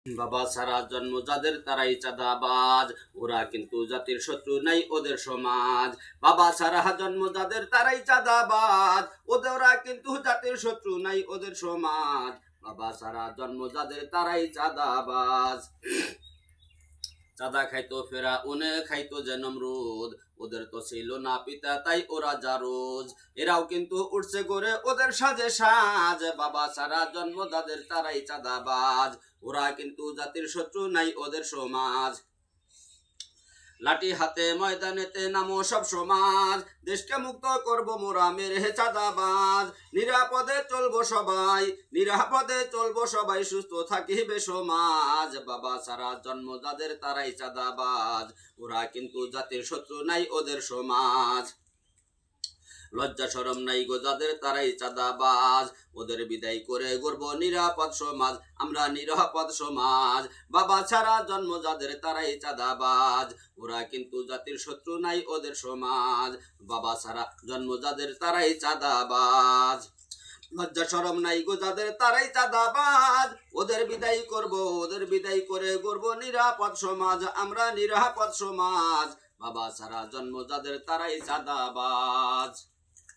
বাবা ছাড়া জন্ম যাদের তারাই চাঁদাবাজ, ওরা কিন্তু জাতির শত্রু নাই ওদের সমাজ। বাবা ছাড়া জন্ম যাদের তারাই চাঁদাবাজ, ওরা কিন্তু জাতির শত্রু নাই ওদের সমাজ। বাবা ছাড়া জন্ম যাদের তারাই চাঁদাবাজ। চাঁদা খাইতো ফেরাউনে, খাইতো যে নমরুদ, ওদের তো ছিল না পিতা তাই ওরা জারোজ। এরাও কিন্তু উঠছে করে ওদের সাজে সাজ। বাবা ছাড়া জন্ম যাদের তারাই চাঁদাবাজ, ওরা কিন্তু জাতির শত্রু নাই ওদের সমাজ। লাঠি হাতে ময়দানেতে নামো সব সমাজ, দেশকে মুক্ত করব মোরা মেরে চাঁদাবাজ। নিরাপদে চলবো সবাই, নিরাপদে চলবো সবাই, সুস্থ থাকিবে সমাজ। বাবা ছাড়া জন্ম যাদের তারাই চাঁদাবাজ, ওরা কিন্তু জাতির শত্রু নাই ওদের সমাজ। লজ্জা শরম নাই গো যাদের তারাই চাঁদাবাজ, ওদের বিদায় করে গর্ব নিরাপদ সমাজ, আমরা নিরাপদ সমাজ। বাবা ছাড়া জন্ম যাদের তারাই চাঁদাবাজ, ওরা কিন্তু জাতির শত্রু নাই ওদের সমাজ। বাবা ছাড়া জন্ম যাদের তারাই চাঁদাবাজ, লজ্জা শরম নাই গো যাদের তারাই চাঁদাবাজ, ওদের বিদায় করব, ওদের বিদায় করে গর্ব নিরাপদ সমাজ, আমরা নিরাপদ সমাজ। বাবা ছাড়া জন্ম যাদের তারাই চাঁদাবাজ।